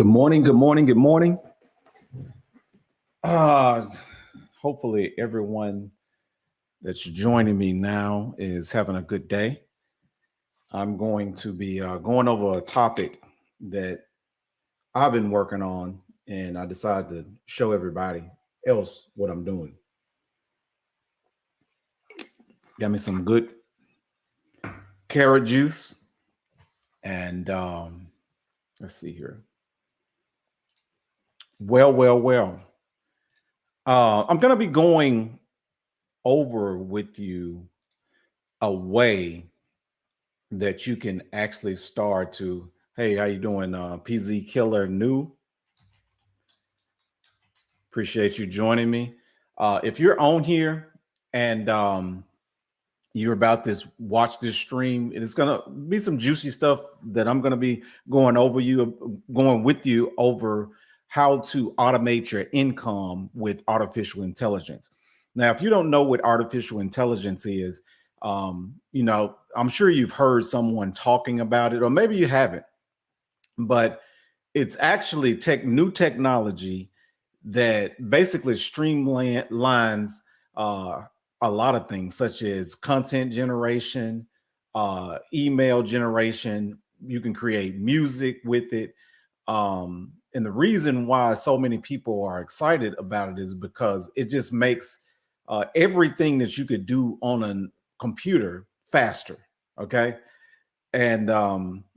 Good morning, good morning, good morning. Uh, Hopefully everyone that's joining me now is having a good day. I'm going to be going over a topic that I've been working on, and I decided to show everybody else what I'm doing. Got me some good carrot juice, and let's see here. Well. I'm going to be going over with you a way that you can actually start to, hey, how you doing? PZ Killer New, appreciate you joining me. If you're on here and you're about this, watch this stream, and it's gonna be some juicy stuff that I'm gonna be going with you over how to automate your income with artificial intelligence. Now, if you don't know what artificial intelligence is, I'm sure you've heard someone talking about it, or maybe you haven't, but it's actually new technology that basically streamlines a lot of things, such as content generation, email generation. You can create music with it. And the reason why so many people are excited about it is because it just makes everything that you could do on a computer faster. Okay. And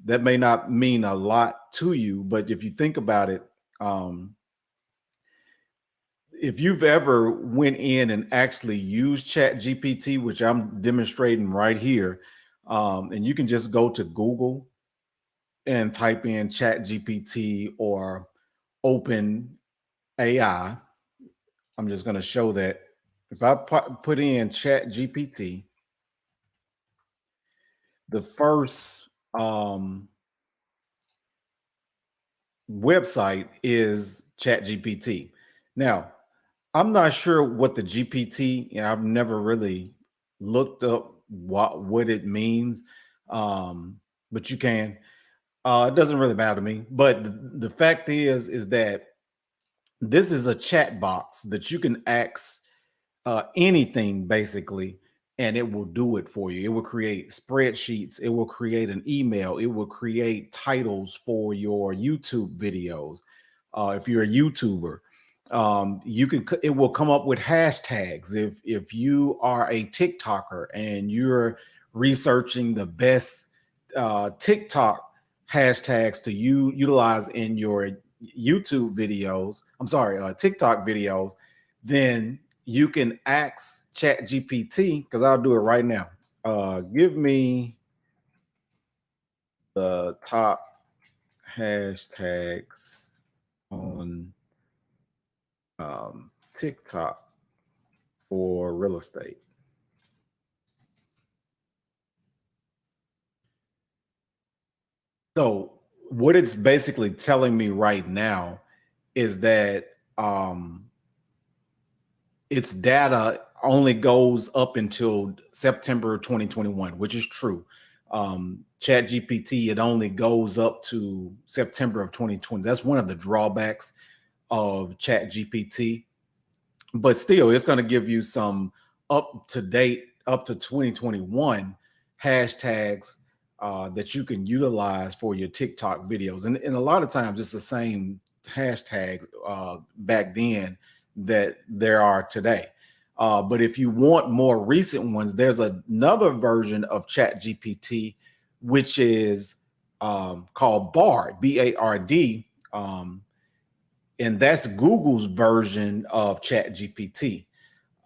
that may not mean a lot to you, but if you think about it, if you've ever went in and actually used Chat GPT, which I'm demonstrating right here, and you can just go to Google and type in Chat GPT or Open AI. I'm just going to show that if I put in Chat GPT, the first website is Chat GPT. Now, I'm not sure what the GPT, I've never really looked up what it means, but you can. It doesn't really matter to me. But the fact is that this is a chat box that you can ask anything basically, and it will do it for you. It will create spreadsheets. It will create an email. It will create titles for your YouTube videos. If you're a YouTuber, it will come up with hashtags. If you are a TikToker and you're researching the best TikTok hashtags to utilize in your YouTube videos, TikTok videos, then you can ask Chat GPT, because I'll do it right now. Give me the top hashtags on TikTok for real estate. So what it's basically telling me right now is that its data only goes up until September 2021, which is true. Chat GPT, it only goes up to September of 2020. That's one of the drawbacks of Chat GPT. But still, it's going to give you some up to date, up to 2021 hashtags that you can utilize for your TikTok videos. And a lot of times it's the same hashtags back then that there are today. But if you want more recent ones, there's another version of Chat GPT, which is called Bard, BARD. And that's Google's version of Chat GPT.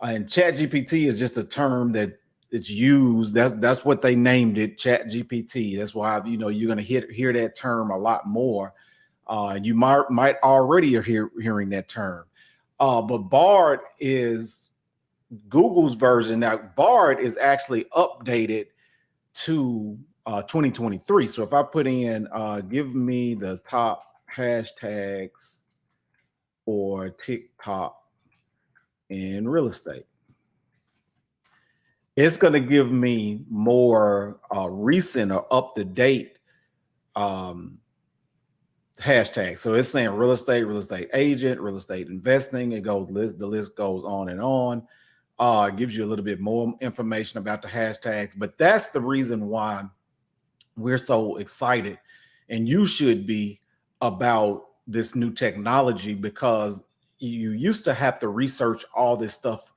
And Chat GPT is just a term that it's used. That's what they named it, Chat GPT. That's why you're going to hear that term a lot more. You might already are hearing that term. But Bard is Google's version. Now, Bard is actually updated to 2023. So if I put in, give me the top hashtags for TikTok in real estate, it's going to give me more recent or up-to-date hashtag. So it's saying real estate agent, real estate investing. It goes list. The list goes on and on. It gives you a little bit more information about the hashtags, but that's the reason why we're so excited, and you should be, about this new technology, because you used to have to research all this stuff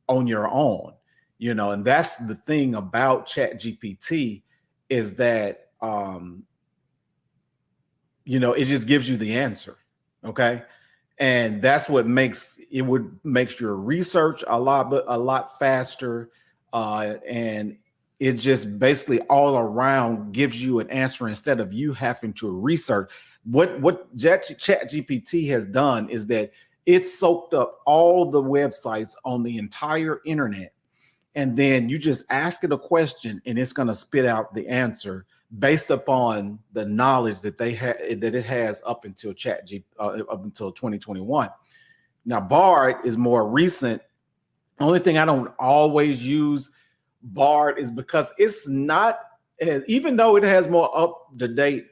on your own, and that's the thing about Chat GPT, is that it just gives you the answer. Okay. And that's what makes your research a lot faster. And it just basically all around gives you an answer instead of you having to research. What Chat GPT has done is that it's soaked up all the websites on the entire internet, and then you just ask it a question and it's going to spit out the answer based upon the knowledge that it has up until up until 2021. Now Bard is more recent. Only thing I don't always use Bard is because it's not, even though it has more up to date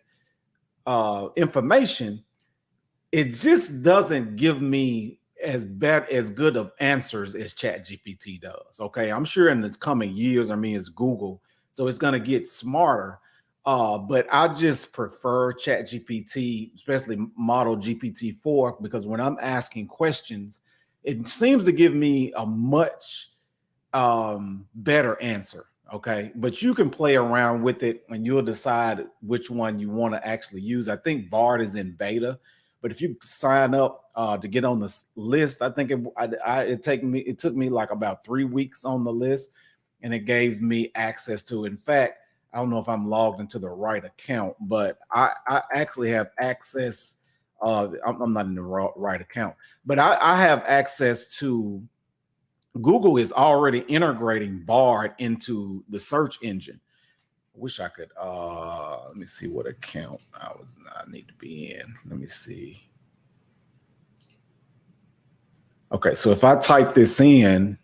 information, it just doesn't give me as good of answers as Chat GPT does. Okay, I'm sure in the coming years, it's Google, so it's going to get smarter. But I just prefer Chat GPT, especially model GPT-4, because when I'm asking questions, it seems to give me a much better answer. Okay, but you can play around with it and you'll decide which one you want to actually use. I think Bard is in beta, but if you sign up to get on the list, I think it took me like about 3 weeks on the list, and it gave me access to it. In fact, I don't know if I'm logged into the right account, but I actually have access. I'm not in the right account, but I have access to. Google is already integrating Bard into the search engine. I wish I could. Let me see what account I need to be in. Let me see. Okay, so if I type this in,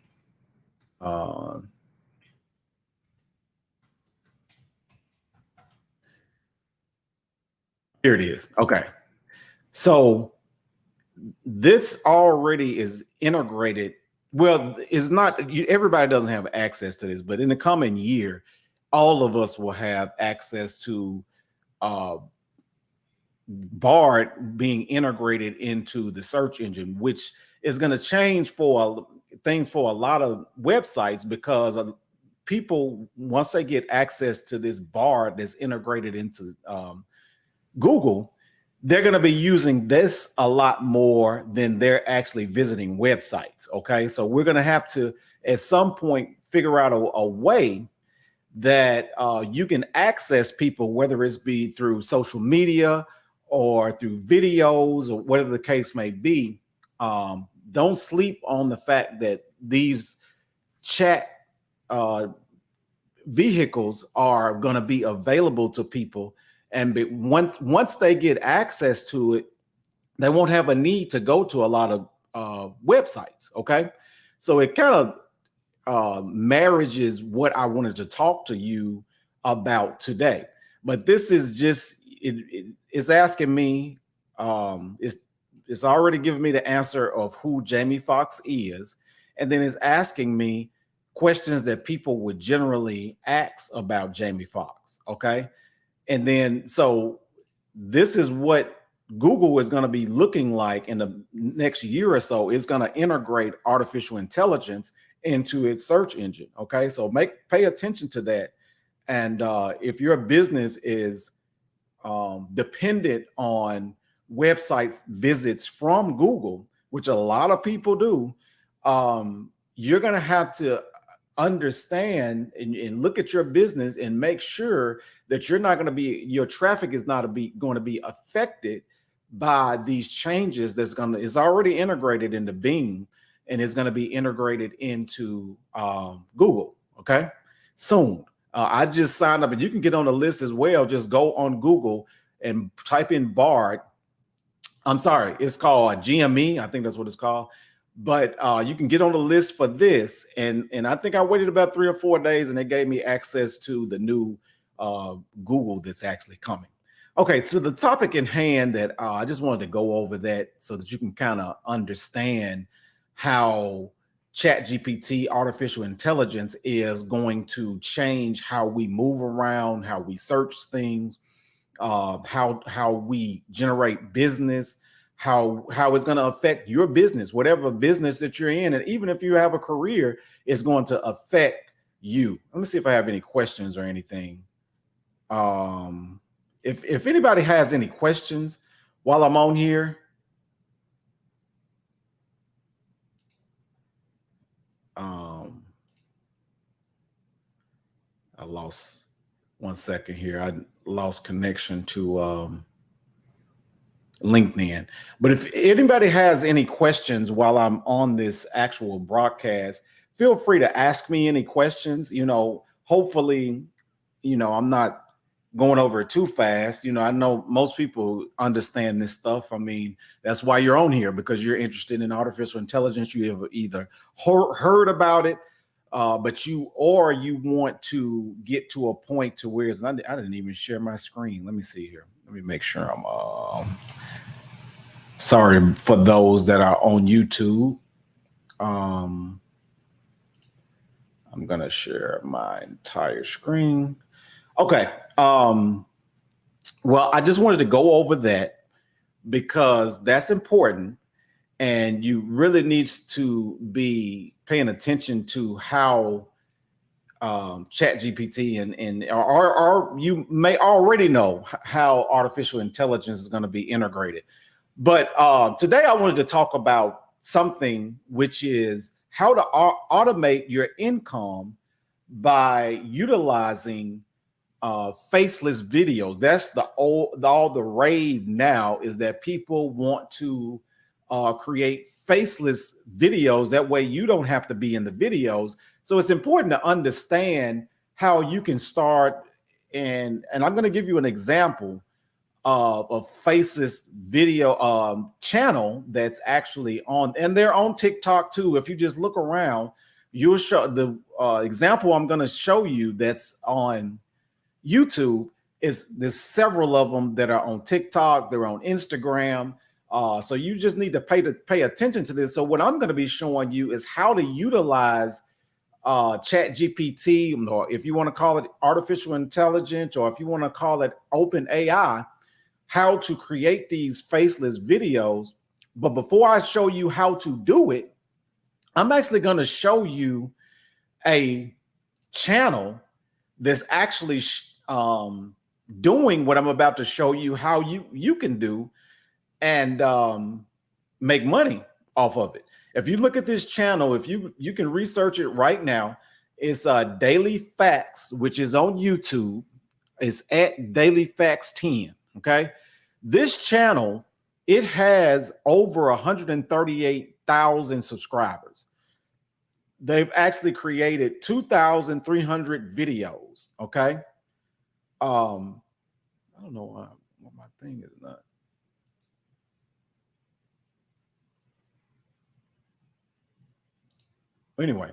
here it is. Okay, so this already is integrated. Well, it's not. Everybody doesn't have access to this, but in the coming year, all of us will have access to uh, Bard being integrated into the search engine, which is going to change things for a lot of websites, because people, once they get access to this Bard that's integrated into Google, they're going to be using this a lot more than they're actually visiting websites. Okay, so we're going to have to at some point figure out a way that you can access people, whether it's be through social media or through videos or whatever the case may be. Don't sleep on the fact that these chat vehicles are going to be available to people, and once they get access to it, they won't have a need to go to a lot of websites. Okay, so it kind of marriages what I wanted to talk to you about today. But this is just it's asking me, it's already giving me the answer of who Jamie Foxx is, and then it's asking me questions that people would generally ask about Jamie Foxx. Okay, and then so this is what Google is going to be looking like in the next year or so. It's going to integrate artificial intelligence into its search engine. Okay, so pay attention to that. And if your business is dependent on website visits from Google, which a lot of people do, you're going to have to understand and look at your business and make sure that your traffic is not going to be affected by these changes. It's already integrated into Bing, and it's going to be integrated into Google. Okay, soon. I just signed up, and you can get on the list as well. Just go on Google and type in Bard. I'm sorry, it's called GME. I think that's what it's called. But you can get on the list for this, and I think I waited about 3 or 4 days, and they gave me access to the new Google that's actually coming. Okay, so the topic in hand that I just wanted to go over that so that you can kind of understand how chat gpt, artificial intelligence, is going to change how we move around, how we search things, how we generate business, how it's going to affect your business, whatever business that you're in, and even if you have a career, it's going to affect you. Let me see if I have any questions or anything. Um, if anybody has any questions while I'm on here, um, I lost 1 second here. I lost connection to LinkedIn. But if anybody has any questions while I'm on this actual broadcast, feel free to ask me any questions. Hopefully, I'm not going over it too fast. I know most people understand this stuff. I mean, that's why you're on here, because you're interested in artificial intelligence. You have either heard about it, but you want to get to a point to where I didn't even share my screen. Let me see here. Let me make sure I'm sorry for those that are on YouTube. I'm gonna share my entire screen. Okay. Well, I just wanted to go over that because that's important, and you really needs to be paying attention to how chat gpt or you may already know how artificial intelligence is going to be integrated. But today I wanted to talk about something which is how to automate your income by utilizing faceless videos. That's all the rave now, is that people want to create faceless videos. That way you don't have to be in the videos. So it's important to understand how you can start. And I'm going to give you an example of a faceless video channel that's actually on, and they're on TikTok too. If you just look around, you'll show the example I'm going to show you that's on YouTube. There's several of them that are on TikTok, they're on Instagram. So you just need to pay attention to this. So what I'm going to be showing you is how to utilize chat gpt, or if you want to call it artificial intelligence, or if you want to call it open AI, how to create these faceless videos. But before I show you how to do it, I'm actually going to show you a channel that's actually doing what I'm about to show you how you can do, and make money off of it. If you look at this channel, if you can research it right now, it's Daily Facts, which is on YouTube. It's at Daily Facts 10. Okay, this channel, it has over 138,000 subscribers. They've actually created 2,300 videos. Okay. I don't know why my thing is not. Anyway,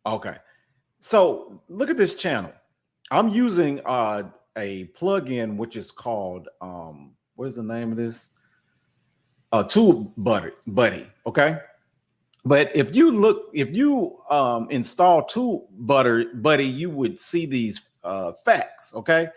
okay. So look at this channel. I'm using a plugin which is called what is the name of this? Tool Buddy. Okay. But if you install Tool Buddy, you would see these facts. Okay.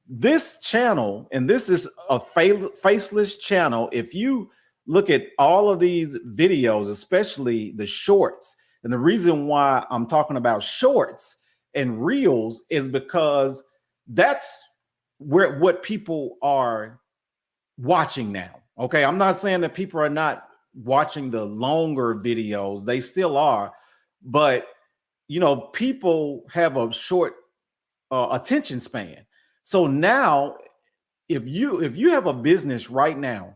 This channel, and this is a faceless channel. If you look at all of these videos, especially the shorts, and the reason why I'm talking about shorts and reels is because that's what people are watching now. Okay, I'm not saying that people are not watching the longer videos, they still are, but people have a short attention span. So now, if you have a business right now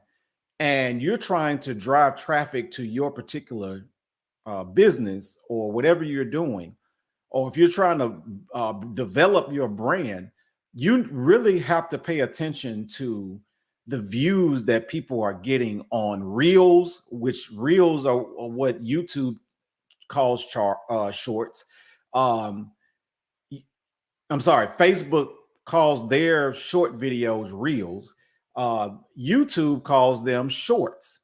and you're trying to drive traffic to your particular business or whatever you're doing, or if you're trying to develop your brand, you really have to pay attention to the views that people are getting on reels, which reels are what YouTube calls shorts. Um, I'm sorry, Facebook calls their short videos reels. YouTube calls them shorts.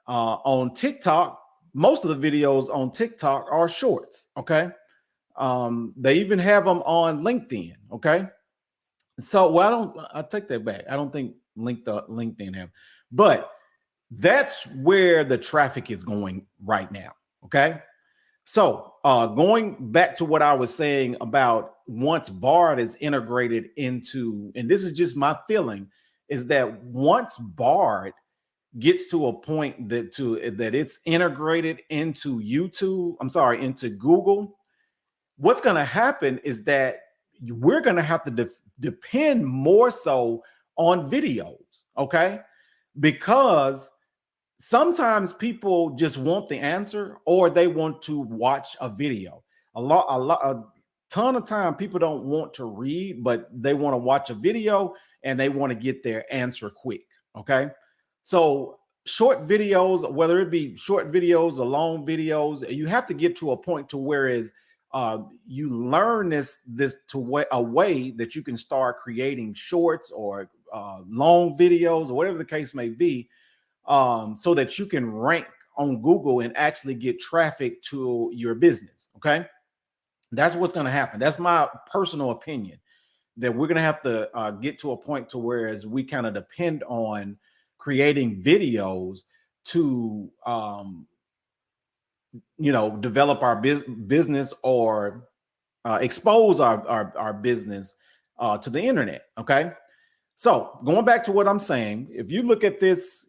On TikTok, most of the videos on TikTok are shorts. Okay. They even have them on LinkedIn. Okay. So, well, I take that back. I don't think LinkedIn have, but that's where the traffic is going right now. Okay. So, going back to what I was saying about once Bard is integrated into, and this is just my feeling, is that once Bard gets to a point that it's integrated into YouTube, I'm sorry, into Google, what's going to happen is that we're going to have to depend more so on videos, okay? Because sometimes people just want the answer or they want to watch a video. A ton of time people don't want to read, but they want to watch a video and they want to get their answer quick. Okay. So short videos, whether it be short videos or long videos, you have to get to a point to whereas you learn a way that you can start creating shorts or long videos or whatever the case may be, so that you can rank on Google and actually get traffic to your business. Okay. That's what's going to happen. That's my personal opinion, that we're going to have to get to a point to whereas we kind of depend on creating videos to, develop our business or expose our business to the internet. Okay. So going back to what I'm saying, if you look at this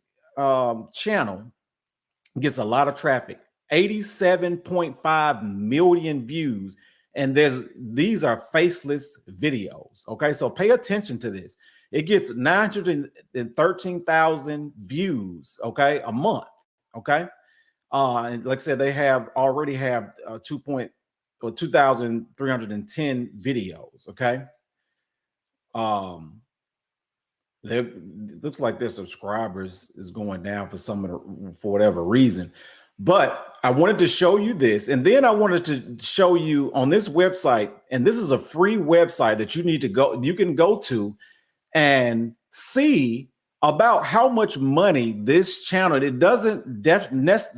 channel, gets a lot of traffic, 87.5 million views, and these are faceless videos. Okay, so pay attention to this. It gets 913,000 views, okay, a month. Okay, and like I said, they already have 2,310 videos. Okay, um, it looks like their subscribers is going down for whatever reason. But I wanted to show you this, and then I wanted to show you on this website, and this is a free website that you can go to and see about how much money this channel. It doesn't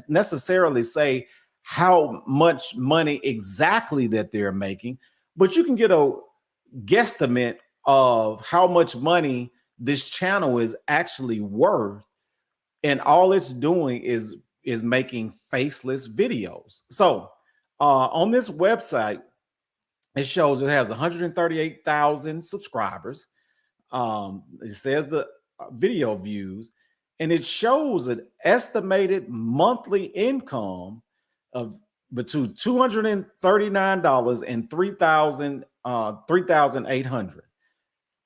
necessarily say how much money exactly that they're making, but you can get a guesstimate of how much money this channel is actually worth, and all it's doing is making faceless videos. So on this website, it shows it has 138,000 subscribers. It says the video views, and it shows an estimated monthly income of between $239 and 3,800.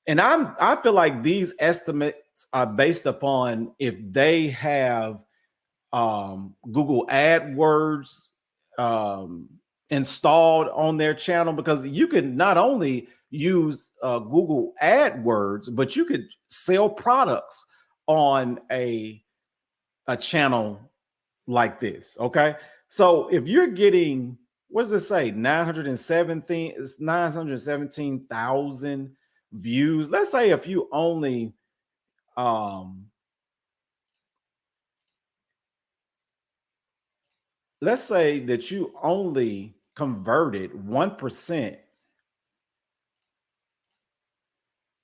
And I feel like these estimates are based upon if they have Google AdWords installed on their channel, because you can not only use Google AdWords, but you could sell products on a channel like this. Okay. So if you're getting, what does it say? 917,000 views. Let's say if you only, let's say that you only converted 1%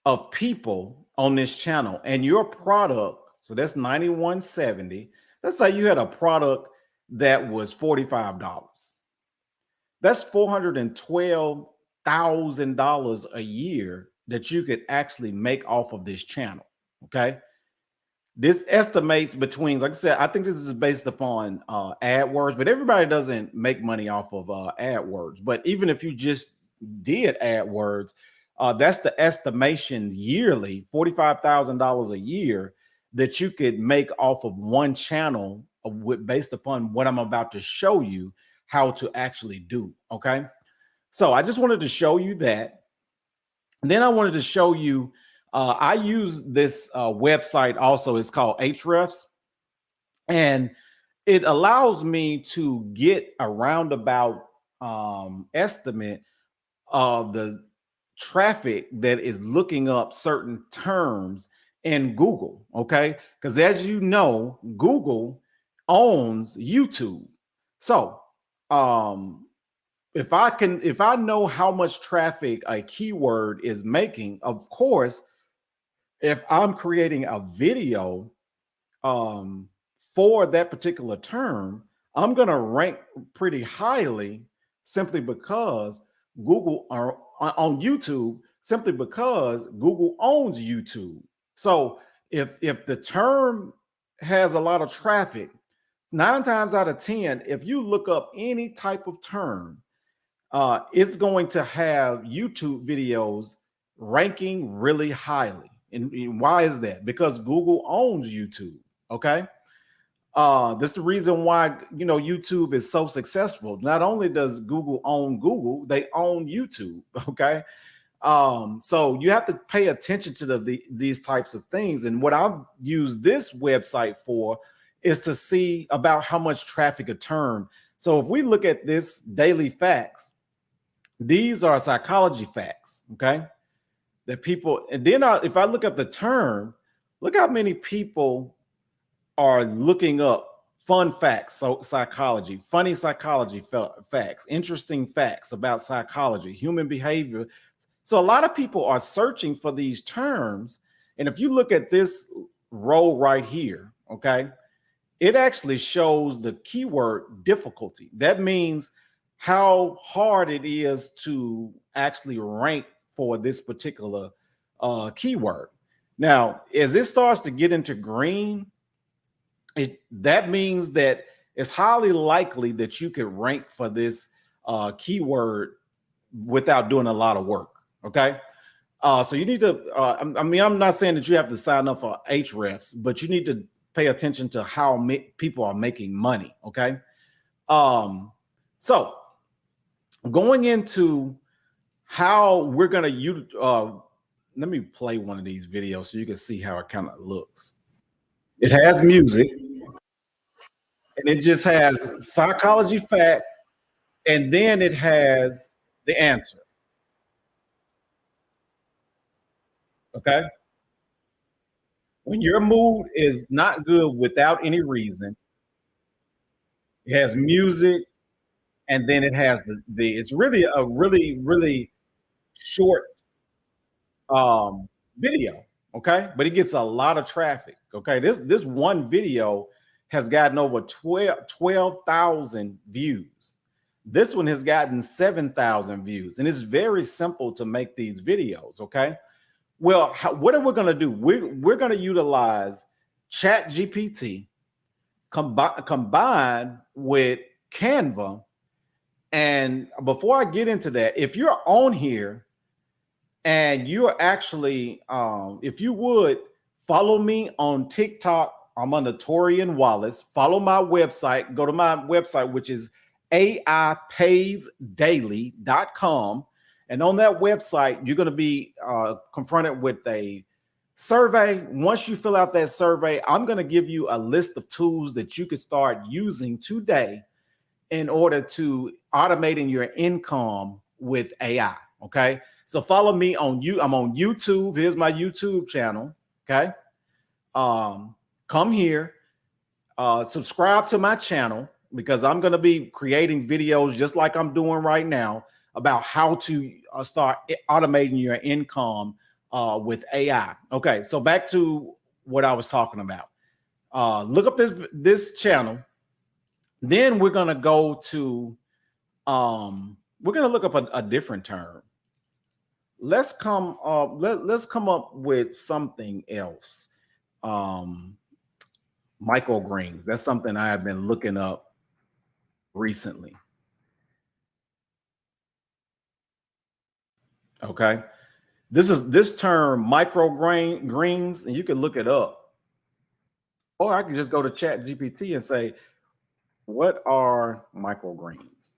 of people on this channel and your product, so that's 9170. Let's say you had a product that was $45. That's $412,000 a year that you could actually make off of this channel. Okay. This estimates between, like I said, I think this is based upon AdWords, but everybody doesn't make money off of AdWords. But even if you just did AdWords, that's the estimation yearly, $45,000 a year that you could make off of one channel based upon what I'm about to show you how to actually do. Okay. So I just wanted to show you that. And then I wanted to show you, I use this website also. It's called Ahrefs, and it allows me to get a roundabout estimate of the traffic that is looking up certain terms in Google, okay? Because as you know, Google owns YouTube. So, um, if I know how much traffic a keyword is making, of course, if I'm creating a video um, for that particular term, I'm going to rank pretty highly simply because Google are on YouTube, simply because Google owns YouTube. So if the term has a lot of traffic, 9 times out of 10, if you look up any type of term, it's going to have YouTube videos ranking really highly. And why is that? Because Google owns YouTube. Okay. That's the reason why YouTube is so successful. Not only does Google own Google, they own YouTube. Okay. So you have to pay attention to these types of things. And what I've used this website for is to see about how much traffic a term. So if we look at this daily facts, these are psychology facts, okay? That people, and then if I look up the term, look how many people are looking up fun facts, so psychology, funny psychology facts, interesting facts about psychology, human behavior. So a lot of people are searching for these terms. And if you look at this row right here, okay, it actually shows the keyword difficulty. That means how hard it is to actually rank for this particular keyword. Now, as it starts to get into green, that means that it's highly likely that you could rank for this keyword without doing a lot of work. Okay. So you need to, I mean, I'm not saying that you have to sign up for Hrefs, but you need to pay attention to how people are making money. Okay. So going into how we're going to use, let me play one of these videos so you can see how it kind of looks. It has music and it just has psychology fact, and then it has the answer. Okay. When your mood is not good without any reason, it has music, and then it has the it's really a really short video, okay, but it gets a lot of traffic. Okay, this one video has gotten over 12,000 views. This one has gotten 7,000 views, and it's very simple to make these videos. Okay, well, what are we going to do? We're going to utilize chat gpt combined with Canva. And before I get into that, if you're on here and you're actually, if you would follow me on TikTok, I'm under Torian Wallace. Follow my website. Go to my website, which is aipaysdaily.com. And on that website, you're going to be confronted with a survey. Once you fill out that survey, I'm going to give you a list of tools that you can start using today in order to automating your income with AI. Okay. So follow me on I'm on YouTube. Here's my YouTube channel. Okay. Come here, subscribe to my channel because I'm going to be creating videos just like I'm doing right now about how to start automating your income with AI. Okay. So back to what I was talking about. Look up this channel. Then we're going to go to we're going to look up a different term. Let's come up let's come up with something else. Microgreens, that's something I have been looking up recently. Okay, this term greens, and you can look it up, or I can just go to chat gpt and say, what are microgreens?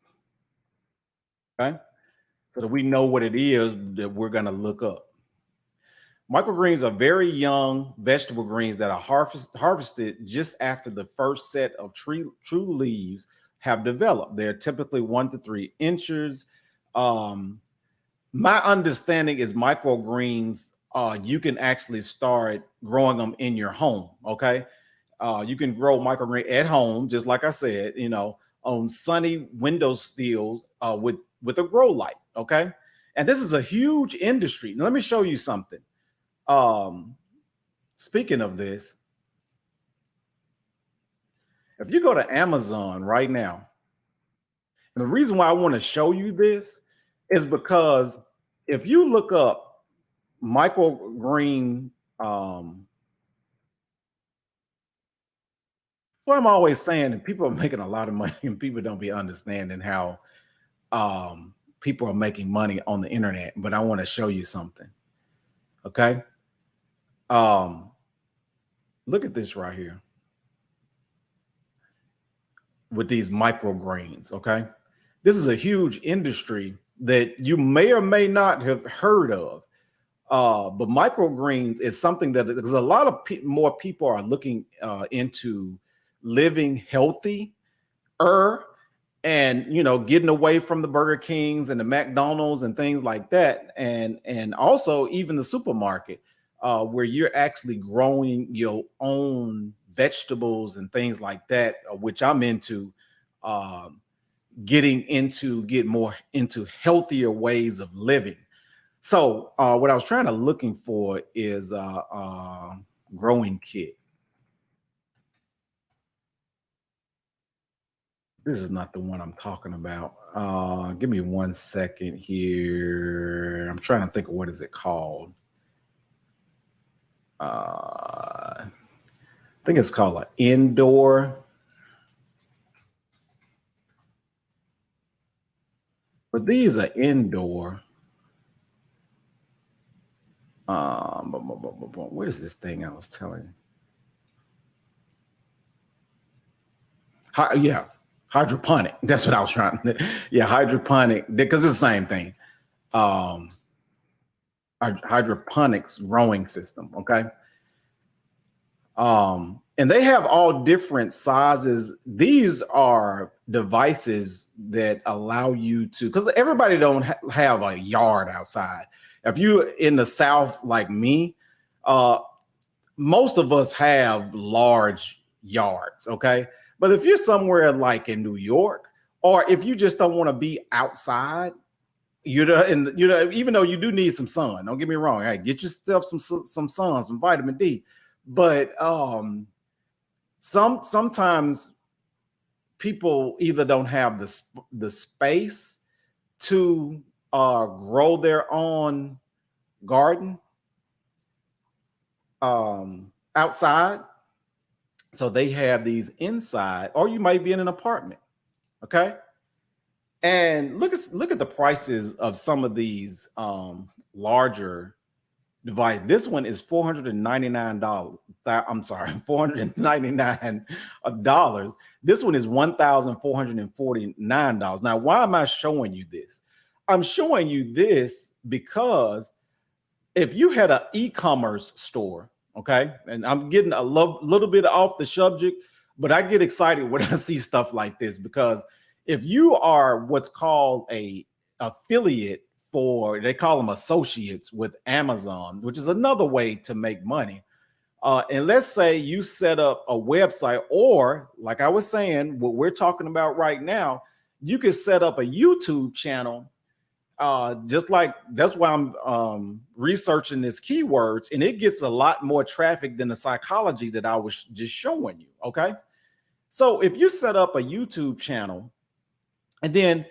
Okay, so that we know what it is that we're going to look up. Microgreens are very young vegetable greens that are harvested just after the first set of true leaves have developed. They're typically 1 to 3 inches. My understanding is microgreens, you can actually start growing them in your home. Okay. You can grow microgreen at home, just like I said, on sunny window sills with a grow light. Okay. And this is a huge industry. Let me show you something. Um, Speaking of this, if you go to Amazon right now, and the reason why I want to show you this is because if you look up microgreen, what I'm always saying, and people are making a lot of money, and people don't be understanding how people are making money on the internet. But I want to show you something. Okay. Um, Look at this right here with these microgreens. Okay. This is a huge industry that you may or may not have heard of. But microgreens is something that, because a lot of more people are looking into living healthy and getting away from the Burger Kings and the McDonald's and things like that, and also even the supermarket, where you're actually growing your own vegetables and things like that, which I'm into. Get more into healthier ways of living. So what I was trying to looking for is growing kit. This is not the one I'm talking about. Give me 1 second here. I'm trying to think of what is it called. I think it's called an indoor. But these are indoor. What is this thing I was telling you? Yeah, hydroponic. That's what I was trying to. Yeah, hydroponic, because it's the same thing. Um, Hydroponics growing system. Okay. And they have all different sizes. These are devices that allow you to, because everybody don't have a yard outside. If you're in the South like me, uh, most of us have large yards. Okay. But if you're somewhere like in New York, or if you just don't want to be outside, even though you do need some sun, don't get me wrong. Hey, get yourself some sun, some vitamin D. But sometimes people either don't have the space to grow their own garden outside, so they have these inside, or you might be in an apartment. Okay. And look at the prices of some of these larger device. This one is $499. I'm sorry, $499. This one is $1,449. Now, why am I showing you this? I'm showing you this because if you had an e-commerce store, okay, and I'm getting a little bit off the subject, but I get excited when I see stuff like this, because if you are what's called a affiliate, they call them associates with Amazon, which is another way to make money. And let's say you set up a website, or like I was saying, what we're talking about right now, you could set up a YouTube channel. Just like that's why I'm researching this keywords, and it gets a lot more traffic than the psychology that I was just showing you. Okay. So if you set up a YouTube channel, and then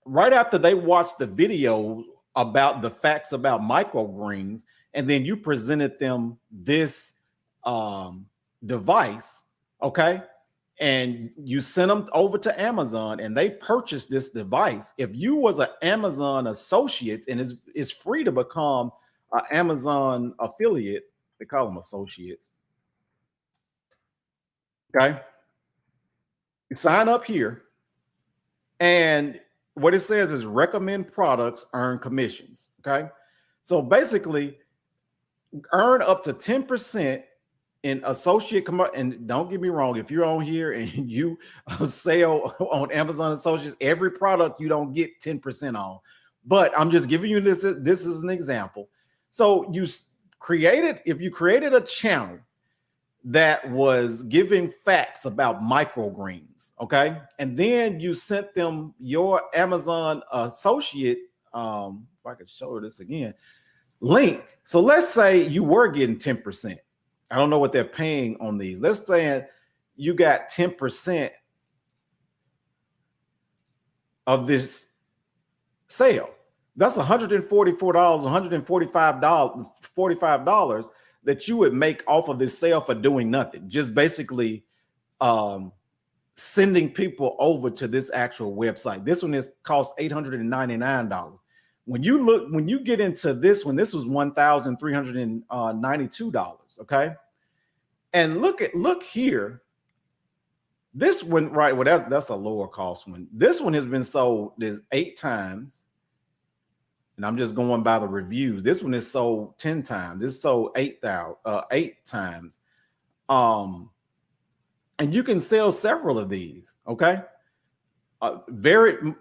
right after they watch the video about the facts about microgreens, and then you presented them this device, okay, and you sent them over to Amazon, and they purchased this device. If you was an Amazon associate, and it's free to become an Amazon affiliate, they call them associates. Okay, you sign up here, and what it says is recommend products, earn commissions. Okay. So basically, earn up to 10% in associate. And don't get me wrong, if you're on here and you sell on Amazon Associates, every product you don't get 10% on. But I'm just giving you this. This is an example. So if you created a channel that was giving facts about microgreens, okay, and then you sent them your Amazon associate, if I could show this again, link. So let's say you were getting 10%. I don't know what they're paying on these. Let's say you got 10% of this sale. That's $144, $145 that you would make off of this sale for doing nothing. Just basically sending people over to this actual website. This one is cost $899. When you get into this one, this was $1,392. Okay. And look here. This one, right? Well, that's a lower cost one. This one has been sold 8 times. And I'm just going by the reviews. This one is sold 10 times. This sold 8 times. And you can sell several of these, okay? Very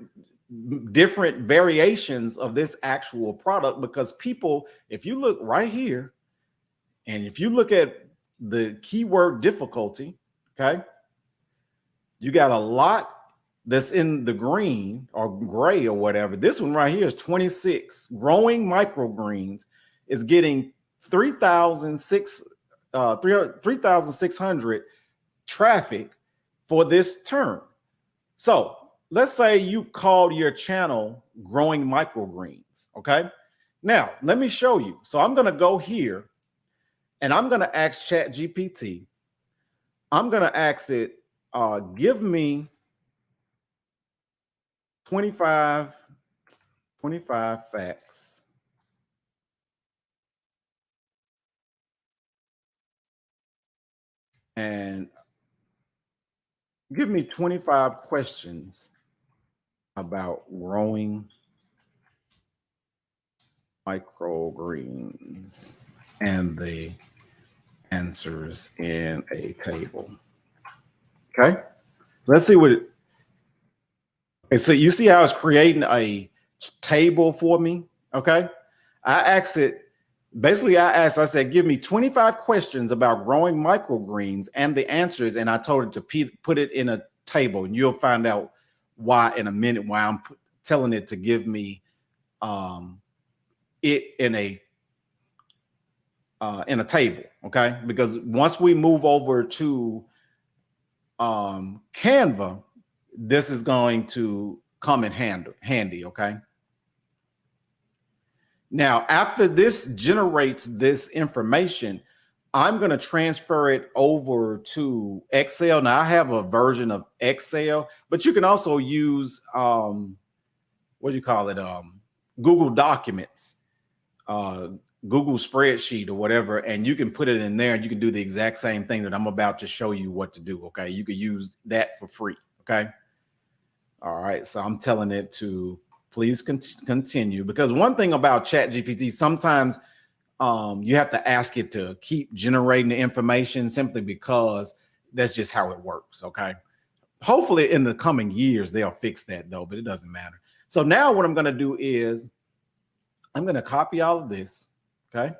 different variations of this actual product, because people, if you look right here, and if you look at the keyword difficulty, okay, you got a lot that's in the green or gray or whatever. This one right here is 26. Growing microgreens is getting 3,600 traffic for this term. So let's say you called your channel Growing Microgreens, okay? Now, let me show you. So I'm going to go here and I'm going to ask ChatGPT. I'm going to ask it, give me 25 facts and give me 25 questions about growing microgreens and the answers in a table. Okay, let's see what it. And so you see how it's creating a table for me. Okay, I asked it. Basically, I said, give me 25 questions about growing microgreens and the answers. And I told it to put it in a table. And you'll find out why in a minute, why I'm telling it to give me it in a table. Okay. Because once we move over to Canva, this is going to come in handy. Okay. Now, after this generates this information, I'm going to transfer it over to Excel. Now, I have a version of Excel, but you can also use, what do you call it? Google Documents, Google Spreadsheet or whatever, and you can put it in there and you can do the exact same thing that I'm about to show you what to do, okay? You can use that for free, okay? All right, so I'm telling it to please continue, because one thing about ChatGPT, sometimes you have to ask it to keep generating the information simply because that's just how it works. Okay. Hopefully in the coming years, they'll fix that though, but it doesn't matter. So now what I'm going to do is I'm going to copy all of this. Okay.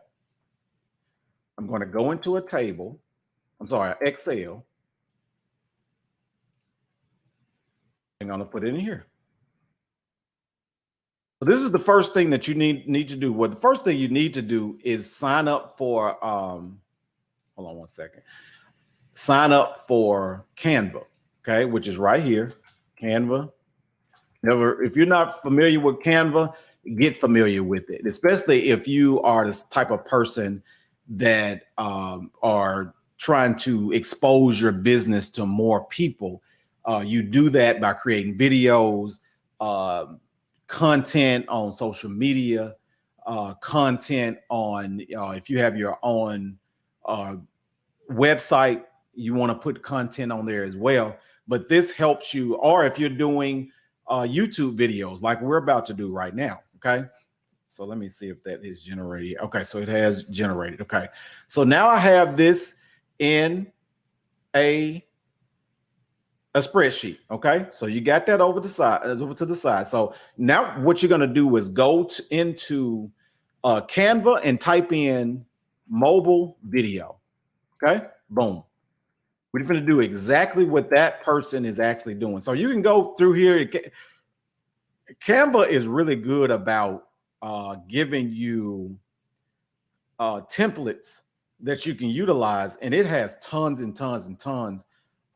I'm going to go into a table. I'm sorry, Excel. I'm going to put it in here. So this is the first thing that you need to do. Well, the first thing you need to do is sign up for, hold on one second. Sign up for Canva, okay, which is right here, Canva. If you're not familiar with Canva, get familiar with it, especially if you are this type of person that are trying to expose your business to more people. You do that by creating videos, content on social media, content on, if you have your own website, you want to put content on there as well. But this helps you, or if you're doing YouTube videos like we're about to do right now. Okay. So let me see if that is generated. Okay. So it has generated. Okay. So now I have this in a A spreadsheet. Okay. So you got that over the side, over to the side. So now what you're going to do is go into Canva and type in mobile video. Okay. Boom. We're going to do exactly what that person is actually doing. So you can go through here. Canva is really good about giving you templates that you can utilize, and it has tons and tons and tons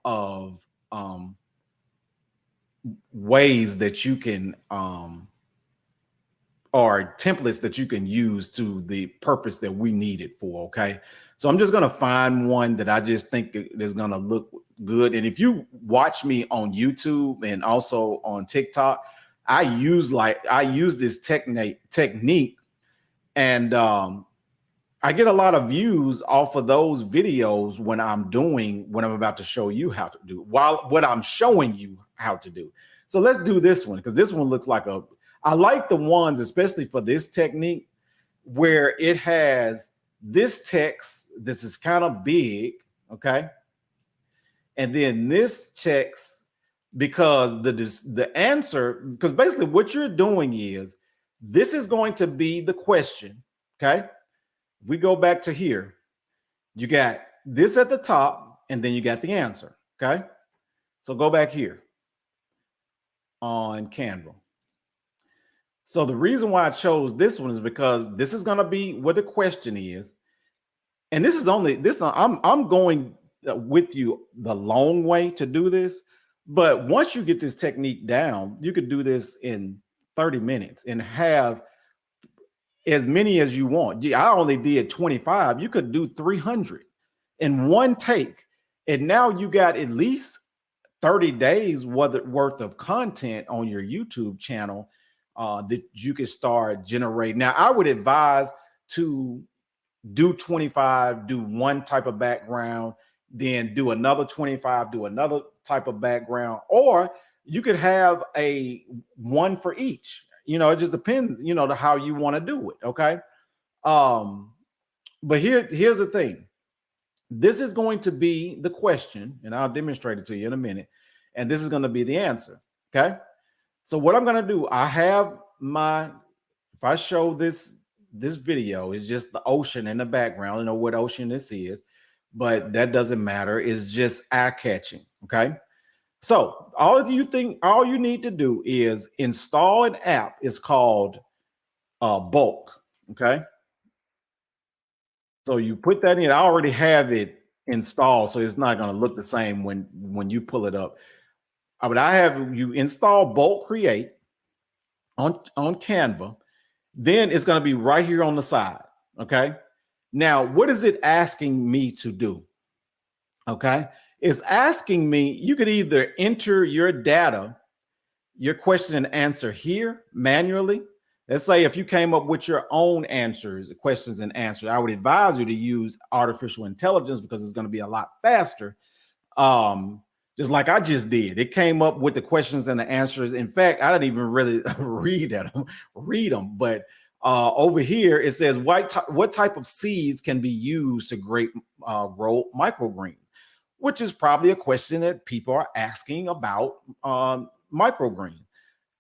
of ways that you can or templates that you can use to the purpose that we need it for. Okay. So I'm just going to find one that I just think is going to look good. And if you watch me on YouTube and also on TikTok, I use this technique, and I get a lot of views off of those videos when I'm about to show you how to do while what I'm showing you how to do. So let's do this one, because this one looks like I like the ones, especially for this technique, where it has this text. This is kind of big. Okay. And then this checks because the answer, because basically what you're doing is this is going to be the question. Okay. If we go back to here, you got this at the top, and then you got the answer. Okay. So go back here on Canva. So the reason why I chose this one is because this is going to be what the question is. And this is only this. I'm going with you the long way to do this. But once you get this technique down, you could do this in 30 minutes and have as many as you want. I only did 25. You could do 300 in one take. And now you got at least 30 days worth of content on your YouTube channel that you can start generating. Now, I would advise to do 25, do one type of background, then do another 25, do another type of background, or you could have a one for each. It just depends, to how you want to do it. Okay. But here's the thing. This is going to be the question, and I'll demonstrate it to you in a minute. And this is going to be the answer. Okay. So what I'm going to do, if I show this video, is just the ocean in the background. I know what ocean this is, but that doesn't matter. It's just eye catching. Okay. So all you need to do is install an app. It's called Bulk. Okay. So you put that in. I already have it installed, so it's not going to look the same when you pull it up. But I have you install Bulk Create on Canva. Then it's going to be right here on the side. Okay. Now, what is it asking me to do? Okay. It's asking me, you could either enter your data, your question and answer here manually. Let's say if you came up with your own answers, questions and answers, I would advise you to use artificial intelligence because it's going to be a lot faster. Just like I just did. It came up with the questions and the answers. In fact, I didn't even really read them. But over here, it says what type of seeds can be used to grow microgreens, which is probably a question that people are asking about microgreens.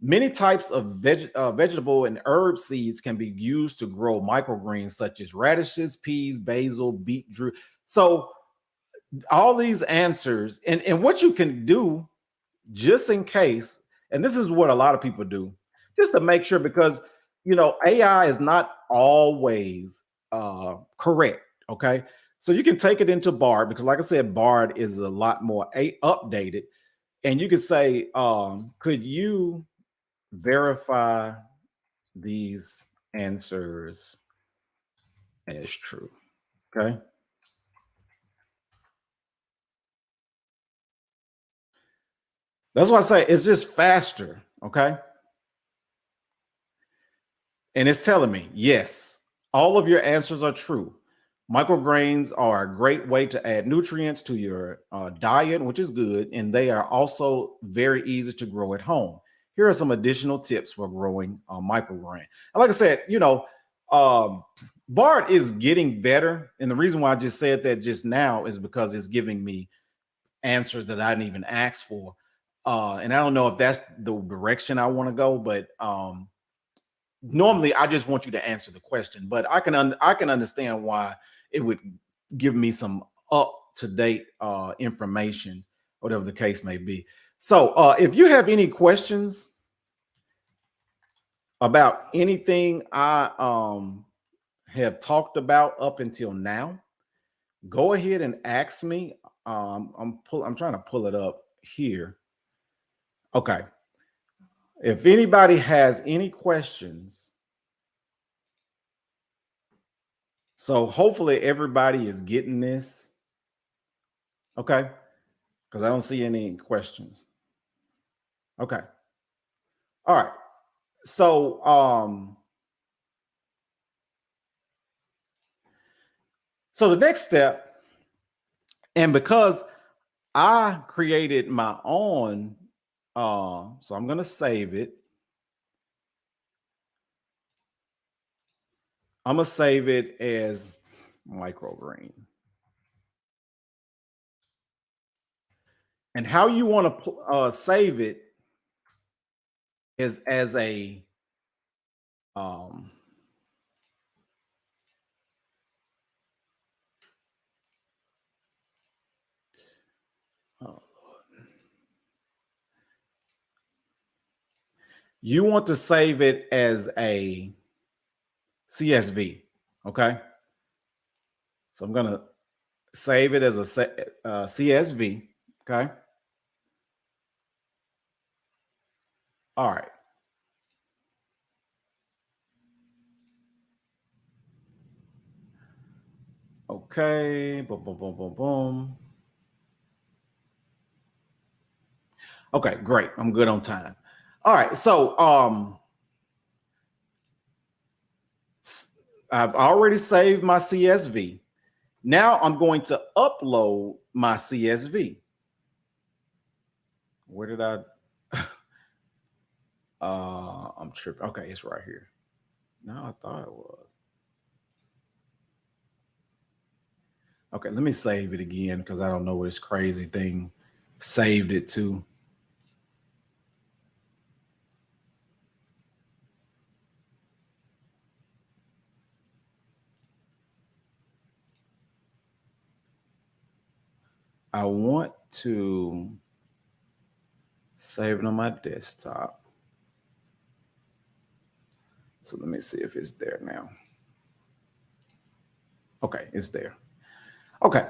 Many types of vegetable and herb seeds can be used to grow microgreens, such as radishes, peas, basil, beetroot. So all these answers, and what you can do just in case, and this is what a lot of people do, just to make sure, because AI is not always correct. Okay. So you can take it into Bard, because like I said, Bard is a lot more updated. And you could say, could you verify these answers as true? Okay. That's why I say it's just faster. Okay. And it's telling me, yes, all of your answers are true. Micrograins are a great way to add nutrients to your diet, which is good. And they are also very easy to grow at home. Here are some additional tips for growing micrograin. And like I said, Bard is getting better. And the reason why I just said that just now is because it's giving me answers that I didn't even ask for. And I don't know if that's the direction I want to go, but normally I just want you to answer the question. But I can understand why it would give me some up to date information, whatever the case may be. So if you have any questions about anything I have talked about up until now, go ahead and ask me. I'm trying to pull it up here. Okay. If anybody has any questions, so hopefully everybody is getting this. Okay. Because I don't see any questions. Okay. All right. So so the next step, and because I created my own, so I'm gonna save it. I'm gonna save it as microgreen. And how you want to save it is as a um, oh, you want to save it as a CSV. Okay, so I'm gonna save it as a CSV. Okay, all right. Okay, boom, boom, boom, boom, boom. Okay, great. I'm good on time. All right, so I've already saved my CSV. Now I'm going to upload my CSV. Where did I? I'm tripping. Okay, it's right here. No, I thought it was. Okay, let me save it again because I don't know where this crazy thing saved it to. I want to save it on my desktop. So let me see if it's there now. Okay, it's there. Okay,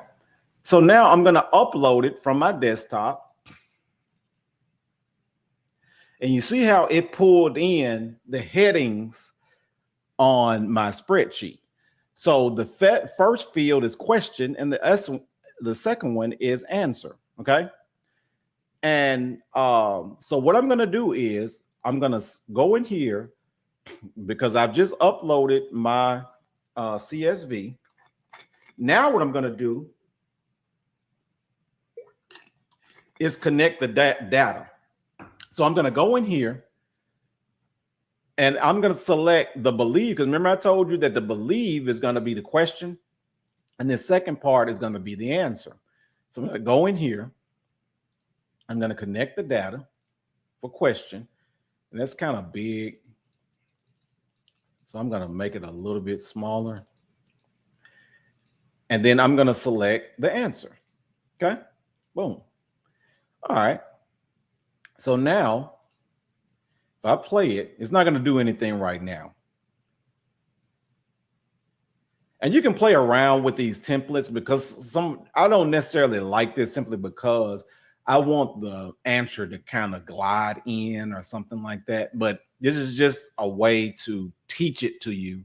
so now I'm going to upload it from my desktop. And you see how it pulled in the headings on my spreadsheet. So the first field is question, and the second one is answer. Okay. And so what I'm going to do is I'm going to go in here because I've just uploaded my CSV. Now what I'm going to do is connect the data. So I'm going to go in here and I'm going to select the believe, because remember I told you that the believe is going to be the question and the second part is going to be the answer. So I'm going to go in here. I'm going to connect the data for question, and that's kind of big. So I'm going to make it a little bit smaller. And then I'm going to select the answer. Okay. Boom. All right. So now if I play it, it's not going to do anything right now. And you can play around with these templates because I don't necessarily like this simply because I want the answer to kind of glide in or something like that. But this is just a way to teach it to you.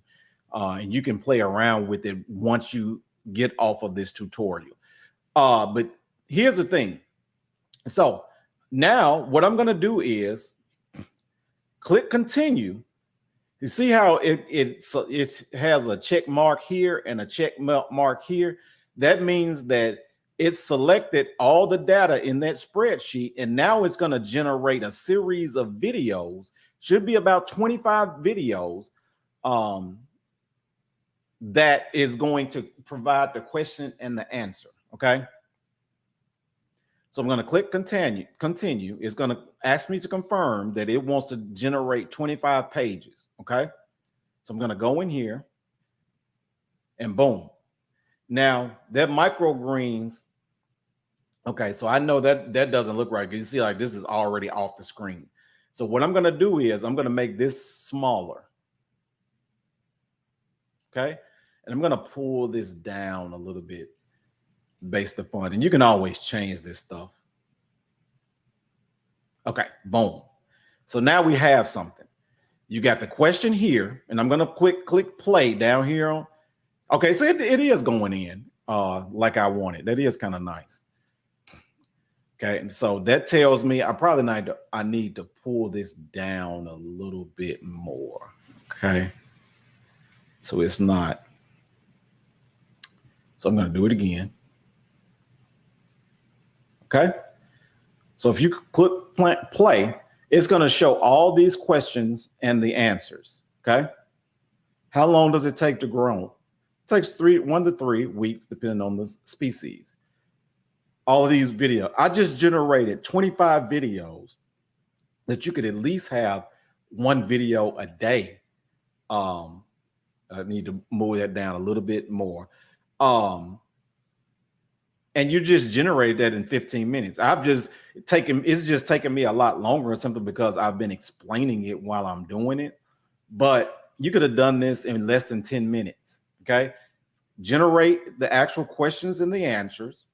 And you can play around with it once you get off of this tutorial. But here's the thing. So now what I'm going to do is click continue. You see how it has a check mark here and a check mark here. That means that it's selected all the data in that spreadsheet, and now it's going to generate a series of videos. Should be about 25 videos that is going to provide the question and the answer. Okay. So I'm going to click continue. It's going to ask me to confirm that it wants to generate 25 pages. Okay. So I'm going to go in here and boom. Now that microgreens. Okay. So I know that that doesn't look right. You see, like this is already off the screen. So what I'm going to do is I'm going to make this smaller. Okay. And I'm going to pull this down a little bit based upon, and you can always change this stuff. Okay, boom. So now we have something. You got the question here, and I'm gonna click play down here on. Okay, so it is going in like I wanted. That is kind of nice. Okay, and so that tells me I need to pull this down a little bit more. Okay, so it's not. So I'm gonna do it again. Okay, so if you click play, it's gonna show all these questions and the answers. Okay. How long does it take to grow? It takes 1 to 3 weeks, depending on the species. All of these videos. I just generated 25 videos that you could at least have one video a day. I need to move that down a little bit more. And you just generated that in 15 minutes. It's just taken me a lot longer simply because I've been explaining it while I'm doing it. But you could have done this in less than 10 minutes. Okay. Generate the actual questions and the answers.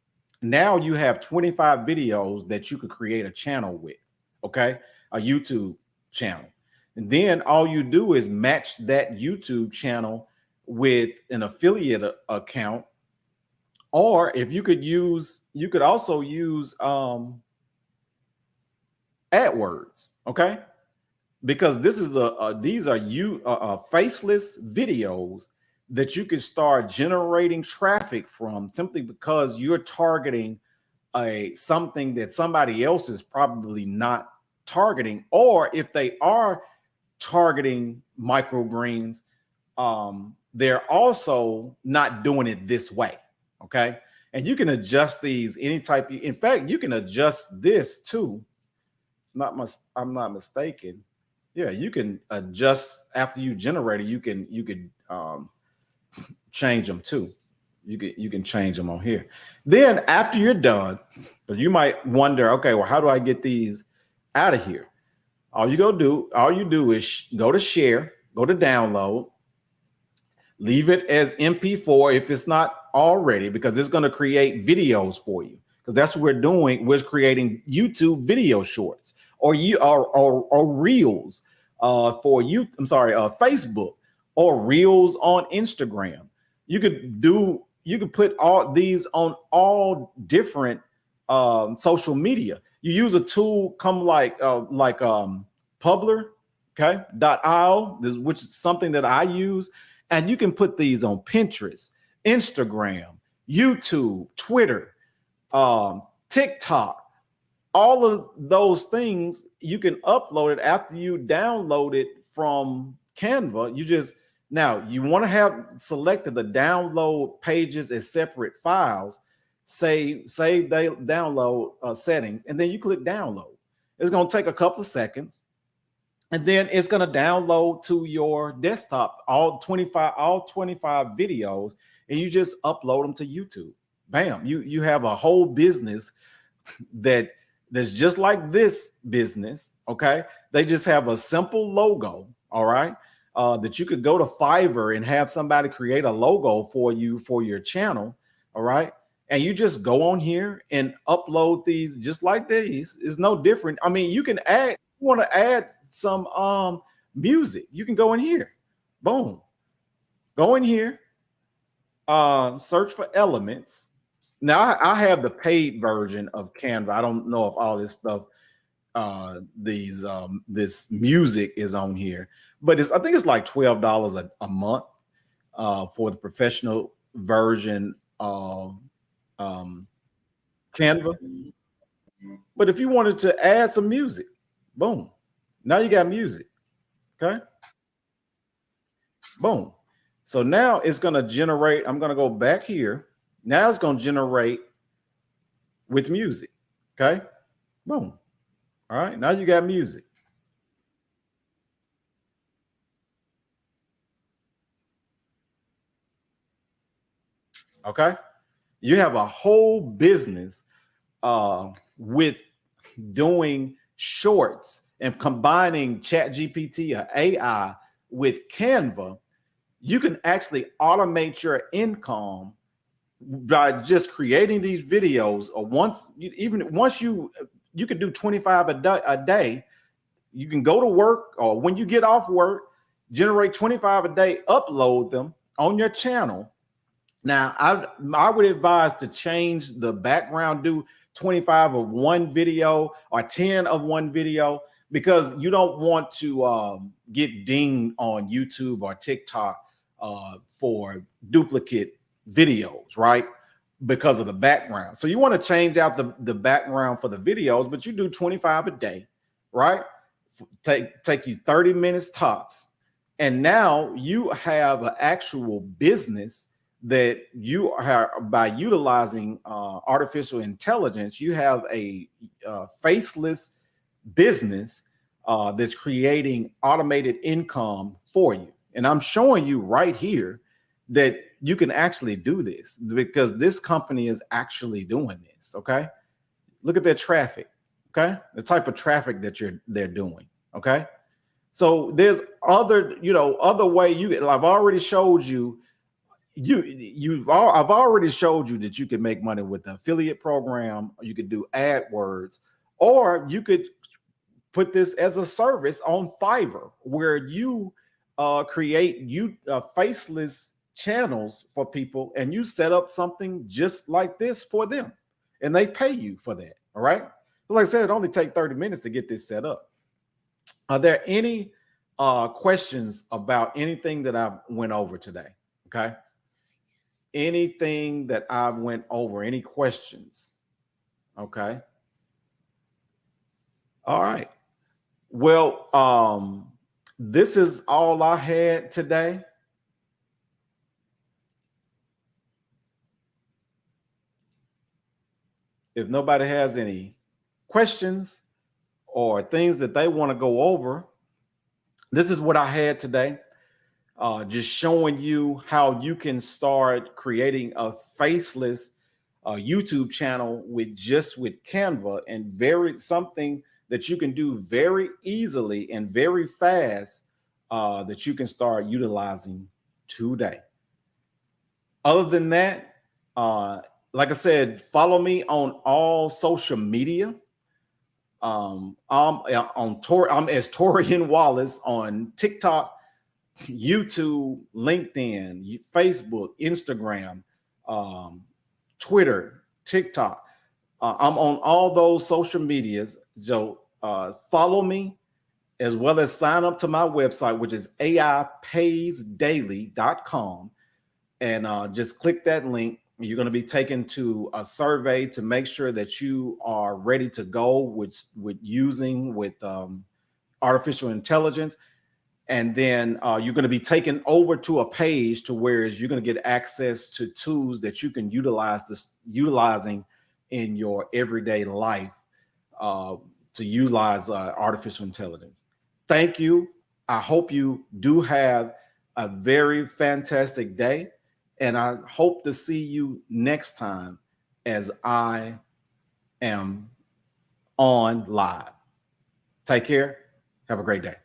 Now you have 25 videos that you could create a channel with. Okay. A YouTube channel. And then all you do is match that YouTube channel with an affiliate account. Or if you could also use AdWords. Okay. Because this is these are faceless videos that you can start generating traffic from simply because you're targeting something that somebody else is probably not targeting, or if they are targeting microgreens, they're also not doing it this way. Okay, and you can adjust these any type. In fact, you can adjust this too. I'm not mistaken. Yeah, you can adjust after you generate it. You could change them too. You can change them on here. Then after you're done, but you might wonder, okay, well, how do I get these out of here? All you do is go to share, go to download, leave it as MP4 if it's not already, because it's going to create videos for you. Because that's what we're doing. We're creating YouTube video shorts or reels for you. I'm sorry, Facebook or reels on Instagram. You could put all these on all different social media. You use a tool like Publer, okay, .io, which is something that I use, and you can put these on Pinterest, Instagram, YouTube, Twitter, TikTok, all of those things. You can upload it after you download it from Canva. Now you want to have selected the download pages as separate files, save download settings, and then you click download. It's going to take a couple of seconds, and then it's going to download to your desktop all 25 videos, and you just upload them to YouTube. Bam, you have a whole business that's just like this business. Okay, they just have a simple logo. All right, that you could go to Fiverr and have somebody create a logo for you for your channel. All right, and you just go on here and upload these just like these. It's no different. I mean, you can add. You want to add some music? You can go in here. Boom. Go in here. Search for elements. Now I have the paid version of Canva. I don't know if all this stuff, this music is on here, but I think it's like $12 a month for the professional version of Canva. But if you wanted to add some music, boom, now you got music. Okay, boom. So now it's going to generate. I'm going to go back here. Now it's going to generate with music. Okay, boom. All right, now you got music. Okay, you have a whole business with doing shorts and combining Chat GPT or AI with Canva. You can actually automate your income by just creating these videos. Or once you can do 25 a day. You can go to work, or when you get off work, generate 25 a day, upload them on your channel. Now, I would advise to change the background, do 25 of one video or 10 of one video, because you don't want to get dinged on YouTube or TikTok for duplicate videos, right? Because of the background. So you want to change out the background for the videos, but you do 25 a day, right? Take you 30 minutes tops. And now you have an actual business that you are, by utilizing artificial intelligence, you have a faceless business that's creating automated income for you. And I'm showing you right here that you can actually do this, because this company is actually doing this. Okay, look at their traffic. Okay, the type of traffic that they're doing. Okay, so there's other way I've already showed you. I've already showed you that you can make money with the affiliate program. You could do AdWords, or you could put this as a service on Fiverr, where you create faceless channels for people, and you set up something just like this for them, and they pay you for that. All right. But like I said, it only takes 30 minutes to get this set up. Are there any questions about anything that I've went over today? Okay. Anything that I've went over? Any questions? Okay. All right. Well, this is all I had today. If nobody has any questions or things that they want to go over, this is what I had today. Just showing you how you can start creating a faceless YouTube channel with Canva, and something that you can do very easily and very fast, that you can start utilizing today. Other than that, like I said, follow me on all social media. I'm as Torian Wallace on TikTok, YouTube, LinkedIn, Facebook, Instagram, Twitter, TikTok. I'm on all those social medias. So follow me, as well as sign up to my website, which is aipaysdaily.com. And just click that link. You're going to be taken to a survey to make sure that you are ready to go with using artificial intelligence. And then you're going to be taken over to a page to where you're going to get access to tools that you can utilizing in your everyday life, to utilize artificial intelligence. Thank you. I hope you do have a very fantastic day, and I hope to see you next time as I am on live. Take care. Have a great day.